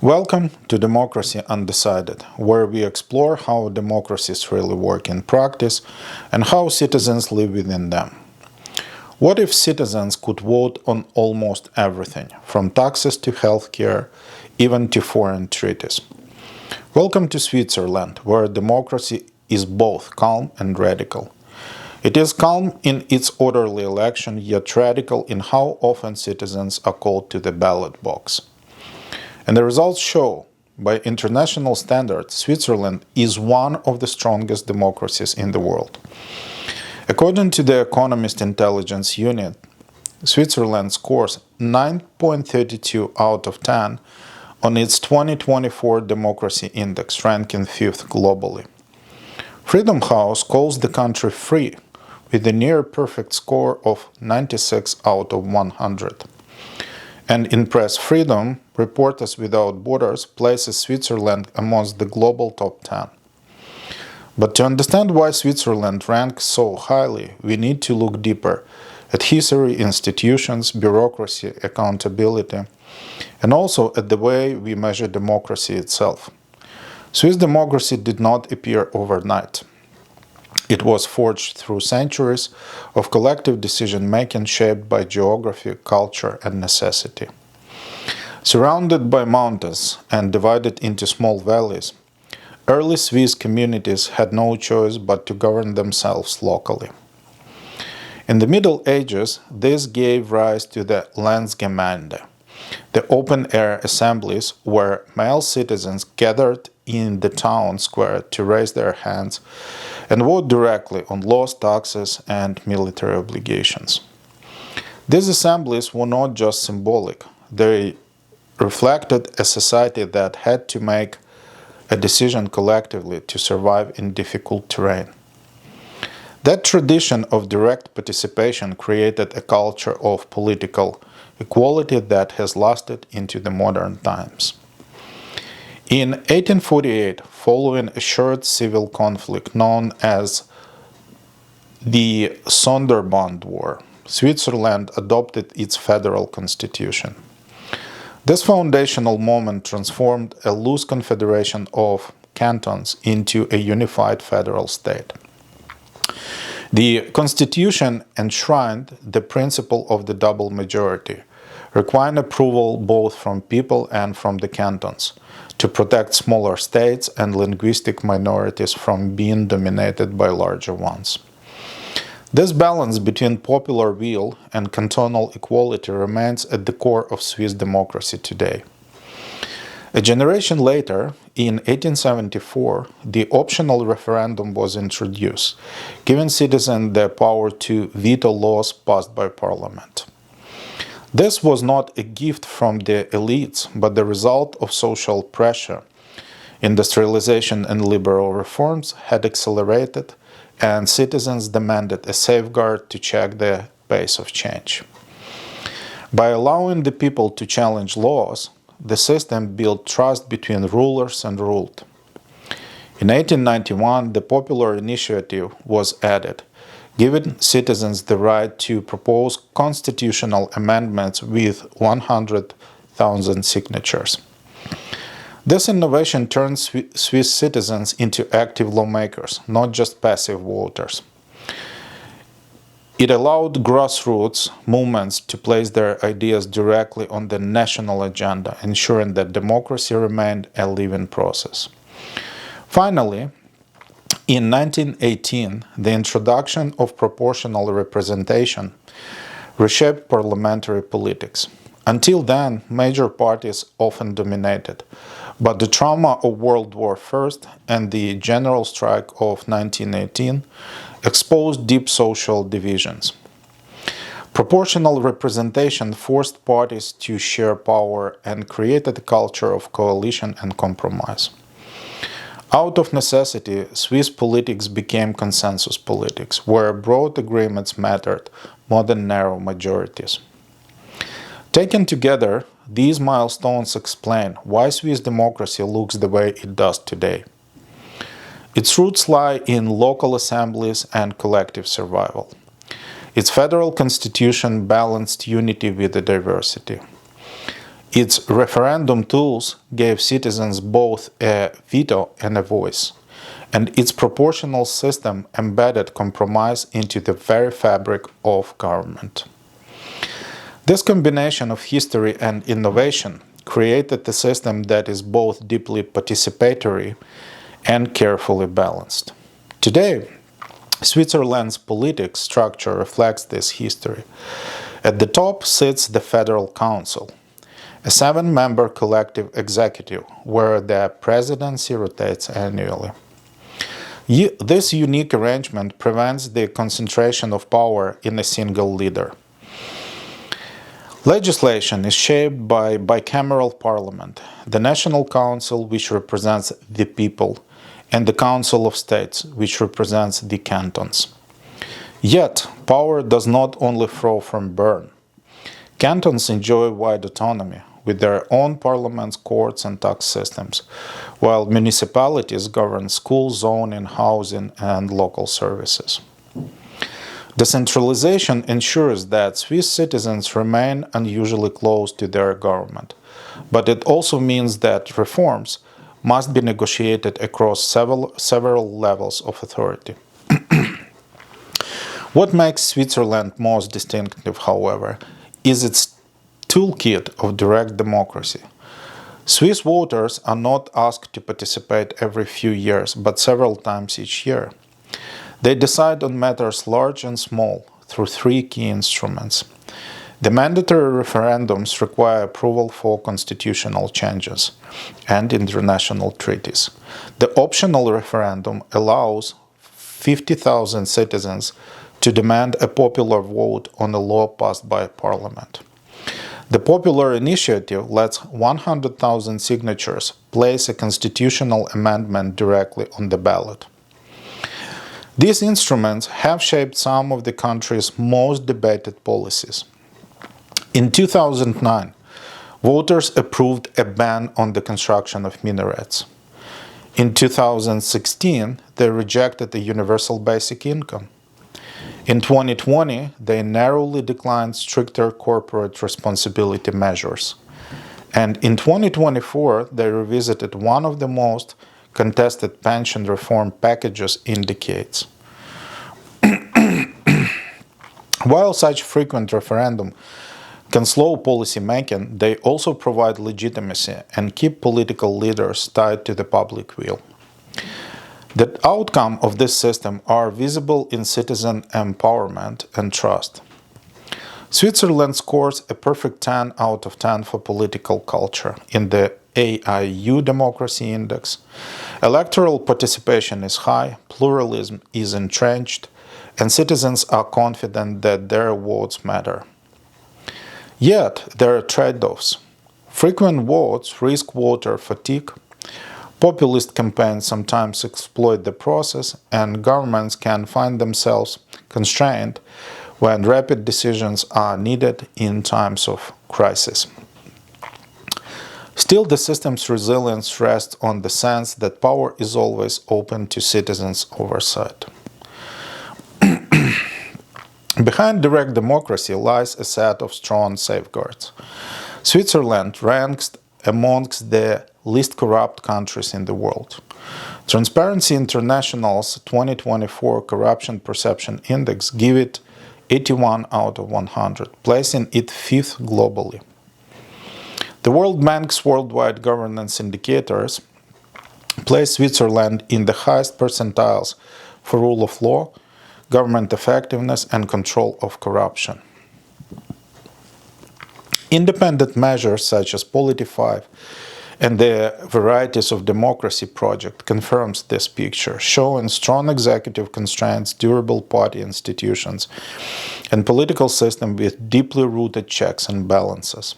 Welcome to Democracy Undecided, where we explore how democracies really work in practice and how citizens live within them. What if citizens could vote on almost everything, from taxes to healthcare, even to foreign treaties? Welcome to Switzerland, where democracy is both calm and radical. It is calm in its orderly election, yet radical in how often citizens are called to the ballot box. And the results show, by international standards, Switzerland is one of the strongest democracies in the world. According to the Economist Intelligence Unit, Switzerland scores 9.32 out of 10 on its 2024 Democracy Index, ranking 5th globally. Freedom House calls the country free, with a near-perfect score of 96 out of 100. And in press freedom, Reporters Without Borders places Switzerland amongst the global top 10. But to understand why Switzerland ranks so highly, we need to look deeper at history, institutions, bureaucracy, accountability, and also at the way we measure democracy itself. Swiss democracy did not appear overnight. It was forged through centuries of collective decision-making shaped by geography, culture, and necessity. Surrounded by mountains and divided into small valleys, early Swiss communities had no choice but to govern themselves locally. In the Middle Ages, this gave rise to the Landsgemeinde, the open-air assemblies where male citizens gathered in the town square to raise their hands and vote directly on laws, taxes, and military obligations. These assemblies were not just symbolic, they reflected a society that had to make a decision collectively to survive in difficult terrain. That tradition of direct participation created a culture of political equality that has lasted into the modern times. In 1848, following a short civil conflict known as the Sonderbund War, Switzerland adopted its federal constitution. This foundational moment transformed a loose confederation of cantons into a unified federal state. The constitution enshrined the principle of the double majority, requiring approval both from people and from the cantons, to protect smaller states and linguistic minorities from being dominated by larger ones. This balance between popular will and cantonal equality remains at the core of Swiss democracy today. A generation later, in 1874, the optional referendum was introduced, giving citizens the power to veto laws passed by parliament. This was not a gift from the elites, but the result of social pressure. Industrialization and liberal reforms had accelerated, and citizens demanded a safeguard to check the pace of change. By allowing the people to challenge laws, the system built trust between rulers and ruled. In 1891, the popular initiative was added, giving citizens the right to propose constitutional amendments with 100,000 signatures. This innovation turned Swiss citizens into active lawmakers, not just passive voters. It allowed grassroots movements to place their ideas directly on the national agenda, ensuring that democracy remained a living process. Finally, in 1918, the introduction of proportional representation reshaped parliamentary politics. Until then, major parties often dominated, but the trauma of World War I and the general strike of 1918 exposed deep social divisions. Proportional representation forced parties to share power and created a culture of coalition and compromise. Out of necessity, Swiss politics became consensus politics, where broad agreements mattered more than narrow majorities. Taken together, these milestones explain why Swiss democracy looks the way it does today. Its roots lie in local assemblies and collective survival. Its federal constitution balanced unity with the diversity. Its referendum tools gave citizens both a veto and a voice, and its proportional system embedded compromise into the very fabric of government. This combination of history and innovation created a system that is both deeply participatory and carefully balanced. Today, Switzerland's political structure reflects this history. At the top sits the Federal Council, a 7-member collective executive where the presidency rotates annually. This unique arrangement prevents the concentration of power in a single leader. Legislation is shaped by bicameral parliament, the National Council, which represents the people, and the Council of States, which represents the cantons. Yet, power does not only flow from Bern. Cantons enjoy wide autonomy, with their own parliaments, courts, and tax systems, while municipalities govern schools, zoning, housing, and local services. Decentralization ensures that Swiss citizens remain unusually close to their government, but it also means that reforms must be negotiated across several levels of authority. What makes Switzerland most distinctive, however, is its toolkit of direct democracy. Swiss voters are not asked to participate every few years, but several times each year. They decide on matters large and small through 3 key instruments. The mandatory referendums require approval for constitutional changes and international treaties. The optional referendum allows 50,000 citizens to demand a popular vote on a law passed by Parliament. The popular initiative lets 100,000 signatures place a constitutional amendment directly on the ballot. These instruments have shaped some of the country's most debated policies. In 2009, voters approved a ban on the construction of minarets. In 2016, they rejected the universal basic income. In 2020, they narrowly declined stricter corporate responsibility measures. And in 2024, they revisited one of the most contested pension reform packages in decades. While such frequent referendum can slow policy making, they also provide legitimacy and keep political leaders tied to the public will. The outcome of this system are visible in citizen empowerment and trust. Switzerland scores a perfect 10 out of 10 for political culture in the AIU Democracy Index. Electoral participation is high, pluralism is entrenched, and citizens are confident that their votes matter. Yet, there are trade-offs. Frequent votes risk voter fatigue, populist campaigns sometimes exploit the process, and governments can find themselves constrained when rapid decisions are needed in times of crisis. Still, the system's resilience rests on the sense that power is always open to citizens' oversight. Behind direct democracy lies a set of strong safeguards. Switzerland ranks amongst the least corrupt countries in the world. Transparency International's 2024 Corruption Perception Index gives it 81 out of 100, placing it 5th globally. The World Bank's worldwide governance indicators place Switzerland in the highest percentiles for rule of law, government effectiveness, and control of corruption. Independent measures such as Polity5 and the Varieties of Democracy project confirms this picture, showing strong executive constraints, durable party institutions, and political system with deeply rooted checks and balances.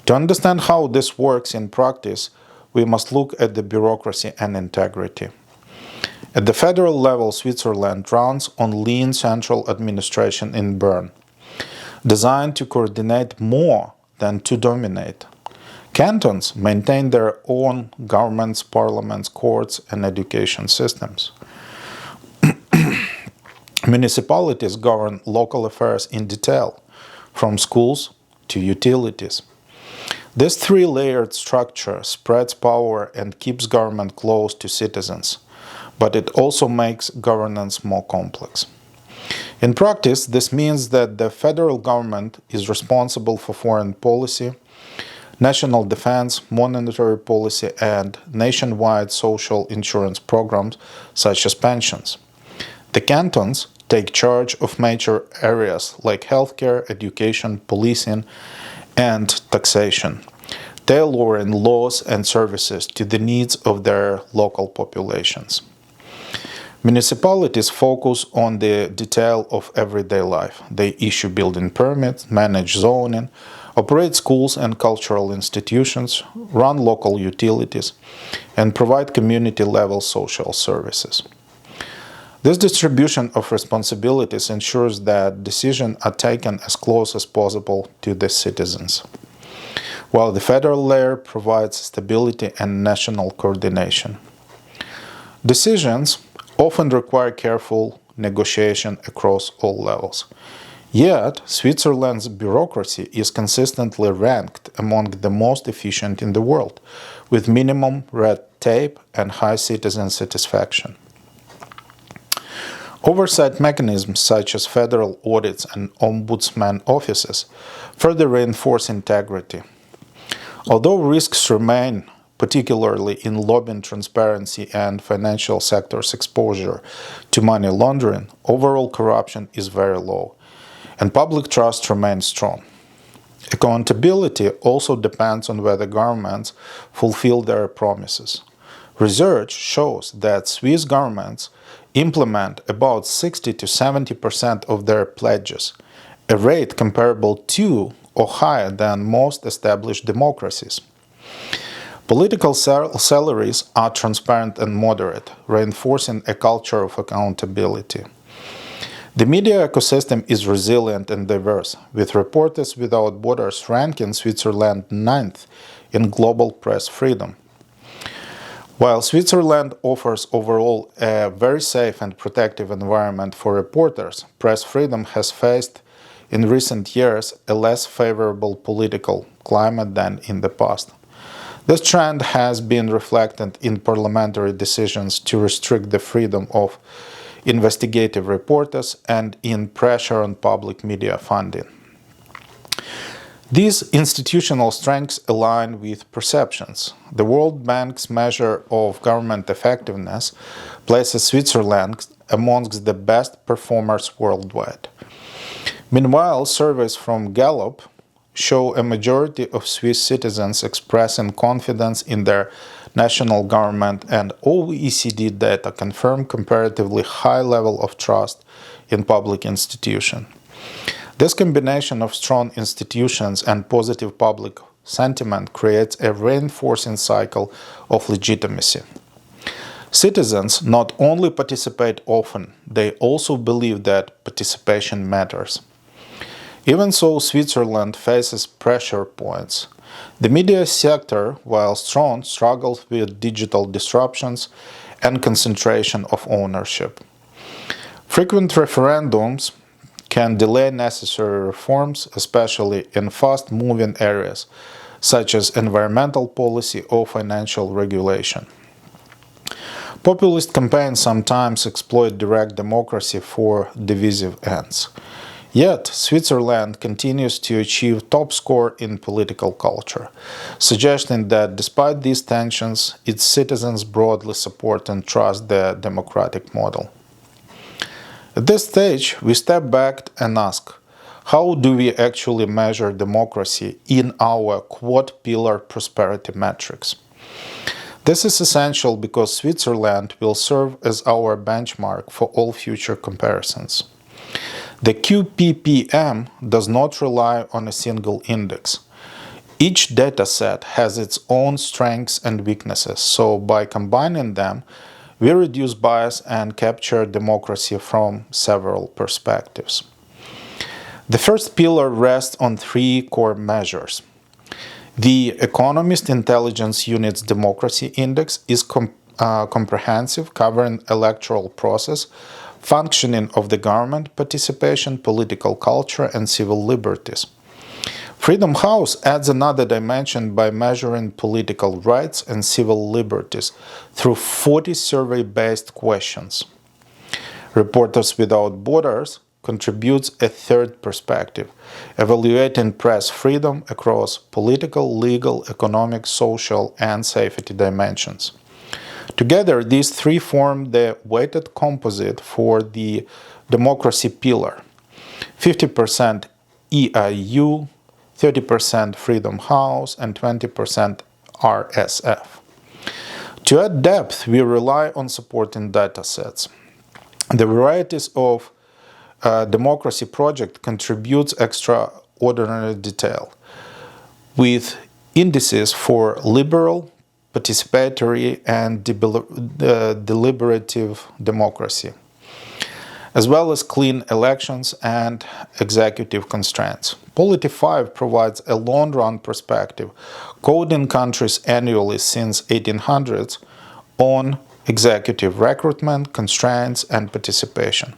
To understand how this works in practice, we must look at the bureaucracy and integrity. At the federal level, Switzerland runs on lean central administration in Bern, designed to coordinate more than to dominate. Cantons maintain their own governments, parliaments, courts, and education systems. Municipalities govern local affairs in detail, from schools to utilities. This three-layered structure spreads power and keeps government close to citizens, but it also makes governance more complex. In practice, this means that the federal government is responsible for foreign policy, national defense, monetary policy, and nationwide social insurance programs such as pensions. The cantons take charge of major areas like healthcare, education, policing, and taxation, tailoring laws and services to the needs of their local populations. Municipalities focus on the detail of everyday life. They issue building permits, manage zoning, operate schools and cultural institutions, run local utilities, and provide community-level social services. This distribution of responsibilities ensures that decisions are taken as close as possible to the citizens, while the federal layer provides stability and national coordination. Decisions often require careful negotiation across all levels. Yet, Switzerland's bureaucracy is consistently ranked among the most efficient in the world, with minimum red tape and high citizen satisfaction. Oversight mechanisms such as federal audits and ombudsman offices further reinforce integrity. Although risks remain, particularly in lobbying transparency and financial sector's exposure to money laundering, overall corruption is very low, and public trust remains strong. Accountability also depends on whether governments fulfill their promises. Research shows that Swiss governments implement about 60 to 70% of their pledges, a rate comparable to or higher than most established democracies. Political salaries are transparent and moderate, reinforcing a culture of accountability. The media ecosystem is resilient and diverse, with Reporters Without Borders ranking Switzerland ninth in global press freedom. While Switzerland offers overall a very safe and protective environment for reporters, press freedom has faced in recent years a less favorable political climate than in the past. This trend has been reflected in parliamentary decisions to restrict the freedom of investigative reporters and in pressure on public media funding. These institutional strengths align with perceptions. The World Bank's measure of government effectiveness places Switzerland amongst the best performers worldwide. Meanwhile, surveys from Gallup show a majority of Swiss citizens expressing confidence in their national government, and OECD data confirm comparatively high level of trust in public institutions. This combination of strong institutions and positive public sentiment creates a reinforcing cycle of legitimacy. Citizens not only participate often, they also believe that participation matters. Even so, Switzerland faces pressure points. The media sector, while strong, struggles with digital disruptions and concentration of ownership. Frequent referendums can delay necessary reforms, especially in fast-moving areas such as environmental policy or financial regulation. Populist campaigns sometimes exploit direct democracy for divisive ends. Yet, Switzerland continues to achieve top score in political culture, suggesting that despite these tensions, its citizens broadly support and trust the democratic model. At this stage, we step back and ask, how do we actually measure democracy in our quad-pillar prosperity metrics? This is essential because Switzerland will serve as our benchmark for all future comparisons. The QPPM does not rely on a single index. Each dataset has its own strengths and weaknesses, so by combining them, we reduce bias and capture democracy from several perspectives. The first pillar rests on three core measures. The Economist Intelligence Unit's Democracy Index is comprehensive, covering electoral process, functioning of the government, participation, political culture, and civil liberties. Freedom House adds another dimension by measuring political rights and civil liberties through 40 survey-based questions. Reporters Without Borders contributes a third perspective, evaluating press freedom across political, legal, economic, social, and safety dimensions. Together, these three form the weighted composite for the democracy pillar: 50% EIU, 30% Freedom House, and 20% RSF. To add depth, we rely on supporting datasets. The varieties of democracy project contributes extraordinary detail, with indices for liberal, participatory, and deliberative democracy, as well as clean elections and executive constraints. Polity 5 provides a long-run perspective, coding countries annually since 1800s on executive recruitment, constraints, and participation.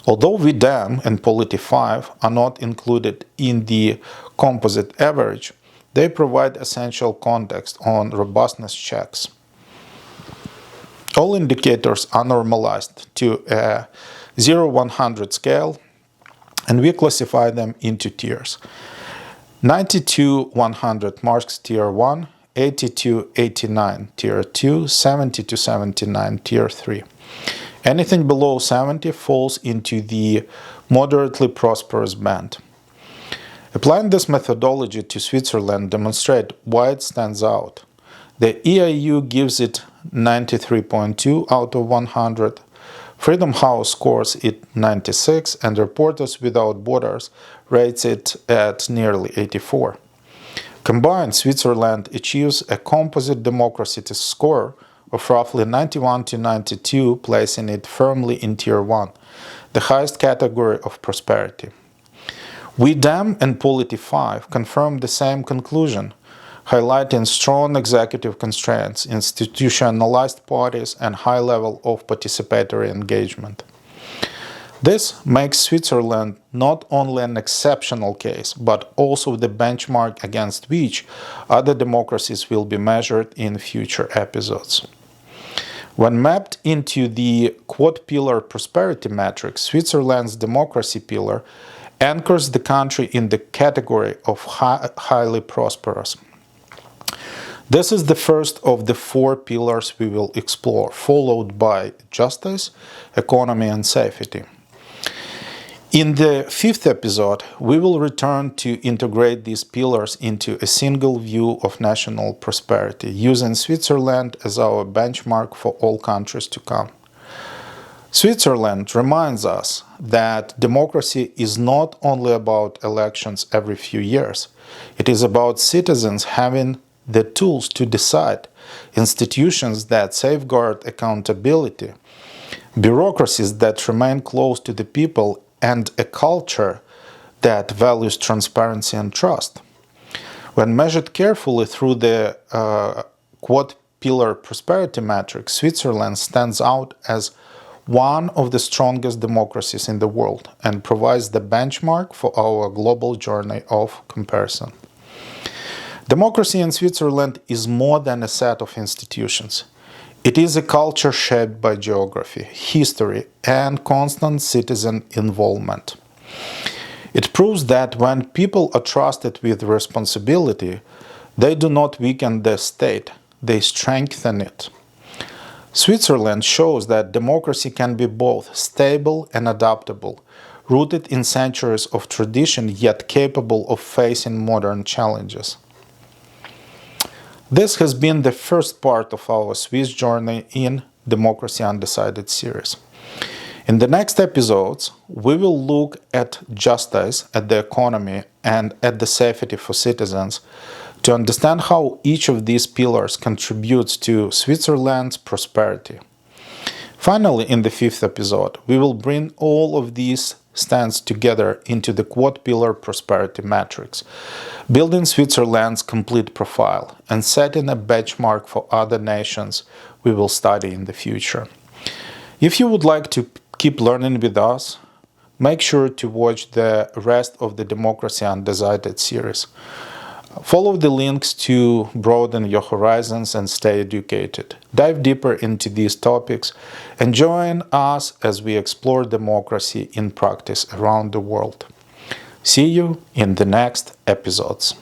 Although VDEM and Polity 5 are not included in the composite average, they provide essential context on robustness checks. All indicators are normalized to a 0-100 scale, and we classify them into tiers. 90-100 marks Tier 1, 80-89 Tier 2, 70-79 Tier 3. Anything below 70 falls into the moderately prosperous band. Applying this methodology to Switzerland demonstrates why it stands out. The EIU gives it 93.2 out of 100, Freedom House scores it 96, and Reporters Without Borders rates it at nearly 84. Combined, Switzerland achieves a composite democracy score of roughly 91 to 92, placing it firmly in Tier 1, the highest category of prosperity. VDEM and Polity 5 confirm the same conclusion, highlighting strong executive constraints, institutionalized parties, and high level of participatory engagement. This makes Switzerland not only an exceptional case, but also the benchmark against which other democracies will be measured in future episodes. When mapped into the quad-pillar prosperity matrix, Switzerland's democracy pillar anchors the country in the category of highly prosperous. This is the first of the four pillars we will explore, followed by justice, economy, and safety. In the fifth episode, we will return to integrate these pillars into a single view of national prosperity, using Switzerland as our benchmark for all countries to come. Switzerland reminds us that democracy is not only about elections every few years. It is about citizens having the tools to decide, institutions that safeguard accountability, bureaucracies that remain close to the people, and a culture that values transparency and trust. When measured carefully through the quad-pillar prosperity matrix, Switzerland stands out as one of the strongest democracies in the world and provides the benchmark for our global journey of comparison. Democracy in Switzerland is more than a set of institutions. It is a culture shaped by geography, history, and constant citizen involvement. It proves that when people are trusted with responsibility, they do not weaken the state, they strengthen it. Switzerland shows that democracy can be both stable and adaptable, rooted in centuries of tradition yet capable of facing modern challenges. This has been the first part of our Swiss journey in Democracy Undecided series. In the next episodes, we will look at justice, at the economy, and at the safety for citizens to understand how each of these pillars contributes to Switzerland's prosperity. Finally, in the fifth episode, we will bring all of these stands together into the quad-pillar prosperity matrix, building Switzerland's complete profile and setting a benchmark for other nations we will study in the future. If you would like to keep learning with us, Make sure to watch the rest of the Democracy Undecided series. Follow the links to broaden your horizons and stay educated. Dive deeper into these topics and join us as we explore democracy in practice around the world. See you in the next episodes.